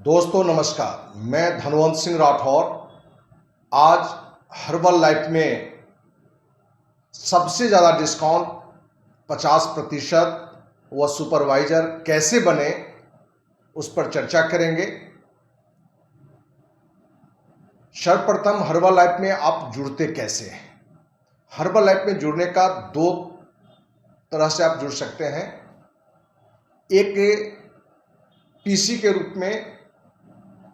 दोस्तों नमस्कार, मैं धनवंत सिंह राठौर आज हर्बल लाइफ में सबसे ज़्यादा डिस्काउंट 50% व सुपरवाइज़र कैसे बने उस पर चर्चा करेंगे। सर्वप्रथम हर्बल लाइफ में आप जुड़ते कैसे हैं। हर्बल लाइफ में जुड़ने का दो तरह से आप जुड़ सकते हैं। एक पीसी के रूप में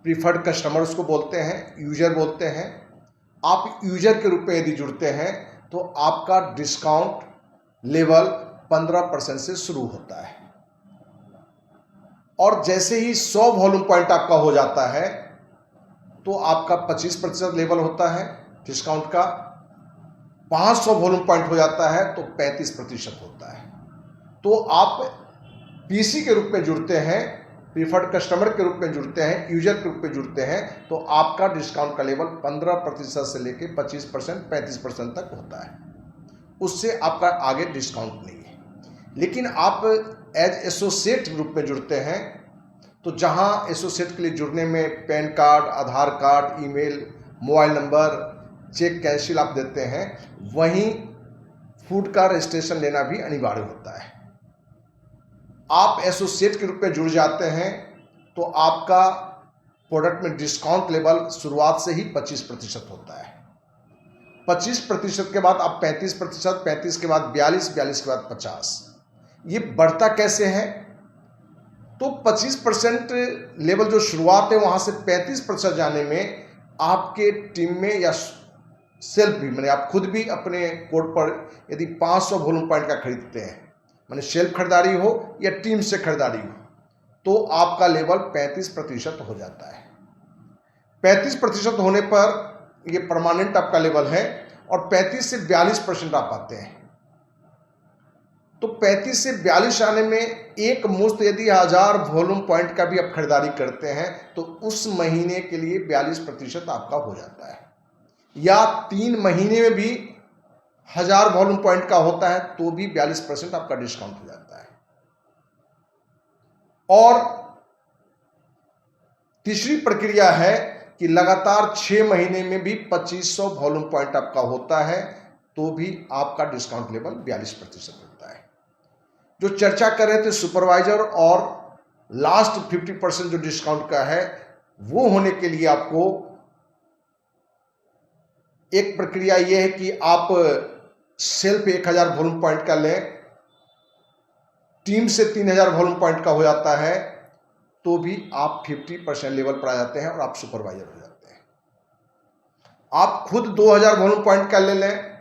प्रीफर्ड कस्टमर उसको बोलते हैं, यूजर बोलते हैं। आप यूजर के रूप में यदि जुड़ते हैं तो आपका डिस्काउंट लेवल 15% से शुरू होता है और जैसे ही 100 वॉल्यूम पॉइंट आपका हो जाता है तो आपका 25% लेवल होता है डिस्काउंट का। 500 वॉल्यूम पॉइंट हो जाता है तो 35% होता है। तो आप पीसी के रूप में जुड़ते हैं, प्रीफर्ड कस्टमर के रूप में जुड़ते हैं, यूजर के रूप में जुड़ते हैं तो आपका डिस्काउंट का लेवल 15% से लेकर 25%, 35% तक होता है। उससे आपका आगे डिस्काउंट नहीं है। लेकिन आप एज एसोसिएट ग्रुप में जुड़ते हैं तो जहां एसोसिएट के लिए जुड़ने में pan card, Aadhaar card, email, mobile number, cheque cancel आप देते हैं, वहीं फूड का रजिस्ट्रेशन लेना भी अनिवार्य होता है। आप एसोसिएट के रूप में जुड़ जाते हैं तो आपका प्रोडक्ट में डिस्काउंट लेवल शुरुआत से ही 25% होता है। 25% के बाद आप 35%, 35 के बाद 42, 42 के बाद 50। ये बढ़ता कैसे है? तो 25% लेवल जो शुरुआत है वहां से 35% जाने में आपके टीम में या सेल्फ भी, मैंने आप खुद भी अपने कोड पर यदि 500 वॉल्यूम पॉइंट का खरीदते हैं, मैंने सेल्फ खरीदारी हो या टीम से खरीदारी हो, तो आपका लेवल 35% हो जाता है। 35% होने पर ये परमानेंट आपका लेवल है और 35 से 42% आप आते हैं। तो 35 से 42 आने में एक मुश्त यदि 1000 वॉल्यूम पॉइंट का भी आप खरीदारी करते हैं तो उस महीने के लिए 42% आपका हो जाता है। या 3 महीने में भी 1000 वॉल्यूम पॉइंट का होता है तो भी 42% आपका डिस्काउंट हो जाता है। और तीसरी प्रक्रिया है कि लगातार 6 महीने में भी 2500 वॉल्यूम पॉइंट आपका होता है तो भी आपका डिस्काउंट लेवल 42% होता है। जो चर्चा कर रहे थे सुपरवाइजर और लास्ट 50% जो डिस्काउंट का है, वो होने के लिए आपको एक प्रक्रिया यह है कि आप सेल्फ 1000 वॉल्यूम पॉइंट का लें, टीम से 3000 वॉल्यूम पॉइंट का हो जाता है तो भी आप 50% लेवल पर आ जाते हैं और आप सुपरवाइजर हो जाते हैं। आप खुद 2000 वॉल्यूम पॉइंट का ले लें,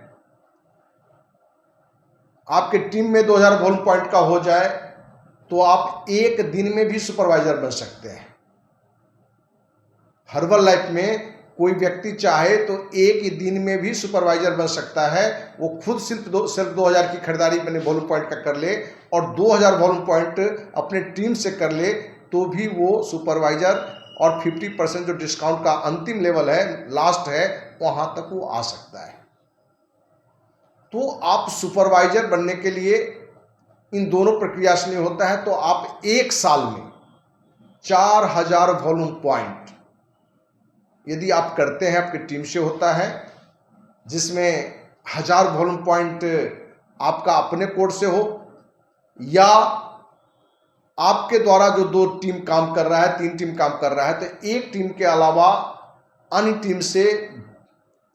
आपके टीम में 2000 वॉल्यूम पॉइंट का हो जाए तो आप एक दिन में भी सुपरवाइजर बन सकते हैं। हर्बल लाइफ में कोई व्यक्ति चाहे तो एक ही दिन में भी सुपरवाइजर बन सकता है। वो खुद सिर्फ 2000 की खरीदारी मैंने वॉल्यूम पॉइंट का कर ले और 2000 वॉल्यूम पॉइंट अपने टीम से कर ले तो भी वो सुपरवाइजर और 50% जो डिस्काउंट का अंतिम लेवल है, लास्ट है, वहां तक वो आ सकता है। तो आप सुपरवाइजर बनने के लिए इन दोनों प्रक्रिया से नहीं होता है तो आप एक साल में 4000 वॉल्यूम पॉइंट यदि आप करते हैं, आपकी टीम से होता है, जिसमें 1000 वॉल्यूम पॉइंट आपका अपने कोड से हो या आपके द्वारा जो 2 टीम काम कर रहा है, 3 टीम काम कर रहा है, तो एक टीम के अलावा अन्य टीम से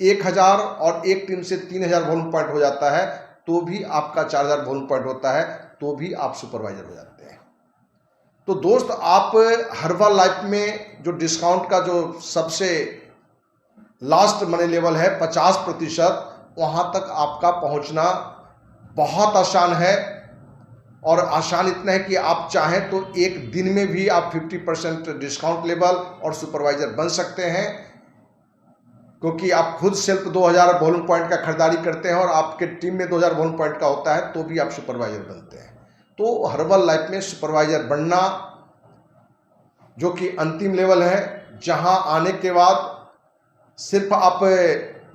1000 और एक टीम से 3000 वॉल्यूम पॉइंट हो जाता है तो भी आपका 4000 वॉल्यूम पॉइंट होता है तो भी आप सुपरवाइजर हो जाते हैं। तो दोस्त, आप हर्बल लाइफ में जो डिस्काउंट का जो सबसे लास्ट मनी लेवल है 50%, वहां तक आपका पहुंचना बहुत आसान है। और आसान इतना है कि आप चाहें तो एक दिन में भी आप 50% डिस्काउंट लेवल और सुपरवाइजर बन सकते हैं, क्योंकि आप खुद सिर्फ 2000 वॉल्यूम पॉइंट का खरीदारी करते हैं और आपके टीम में 2000 वॉल्यूम पॉइंट का होता है तो भी आप सुपरवाइजर बनते हैं। तो हर्बल लाइफ में सुपरवाइजर बनना जो कि अंतिम लेवल है, जहां आने के बाद सिर्फ आप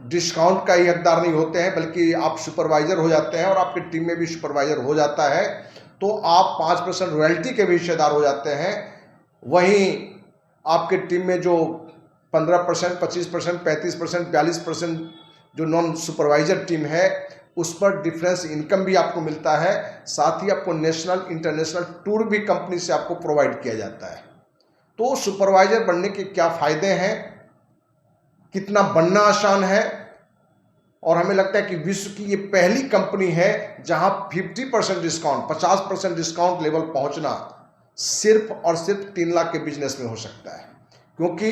डिस्काउंट का ही हकदार नहीं होते हैं बल्कि आप सुपरवाइजर हो जाते हैं और आपकी टीम में भी सुपरवाइजर हो जाता है तो आप 5% रॉयल्टी के भी हिस्सेदार हो जाते हैं। वहीं आपके टीम में जो 15%, 25%, 35%, 42% जो नॉन सुपरवाइजर टीम है उस पर डिफरेंस इनकम भी आपको मिलता है। साथ ही आपको नेशनल इंटरनेशनल टूर भी कंपनी से आपको प्रोवाइड किया जाता है। तो सुपरवाइजर बनने के क्या फायदे हैं, कितना बनना आसान है, और हमें लगता है कि विश्व की ये पहली कंपनी है जहां 50% डिस्काउंट, 50% डिस्काउंट लेवल पहुंचना सिर्फ और सिर्फ 3 लाख के बिजनेस में हो सकता है। क्योंकि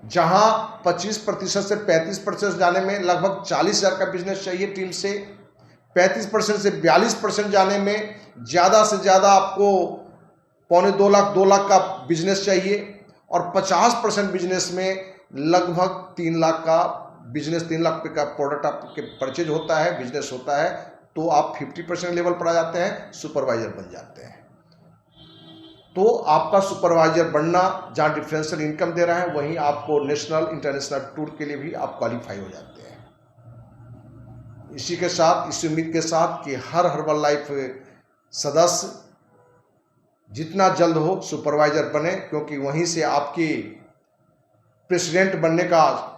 जहां 25% से 35% जाने में लगभग 40,000 का बिजनेस चाहिए टीम से, 35% से 42% जाने में ज़्यादा से ज़्यादा आपको 2.25 लाख का बिजनेस चाहिए, और 50% बिजनेस में लगभग 3 लाख का बिजनेस, 3 लाख का प्रोडक्ट आपके परचेज होता है, बिजनेस होता है। तो आप 50% लेवल पर आ जाते हैं, सुपरवाइजर बन जाते हैं। तो आपका सुपरवाइजर बनना जहां डिफरेंशियल इनकम दे रहा है, वहीं आपको नेशनल इंटरनेशनल टूर के लिए भी आप क्वालिफाई हो जाते हैं। इसी के साथ, इस उम्मीद के साथ कि हर हर्बल लाइफ सदस्य जितना जल्द हो सुपरवाइजर बने, क्योंकि वहीं से आपकी प्रेसिडेंट बनने का,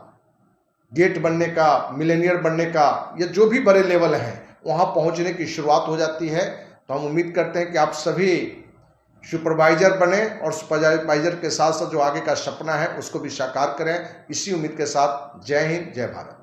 गेट बनने का, मिलेनियर बनने का, या जो भी बड़े लेवल हैं वहां पहुंचने की शुरुआत हो जाती है। तो हम उम्मीद करते हैं कि आप सभी सुपरवाइजर बने और सुपरवाइजर के साथ साथ जो आगे का सपना है उसको भी साकार करें। इसी उम्मीद के साथ जय हिंद, जय भारत।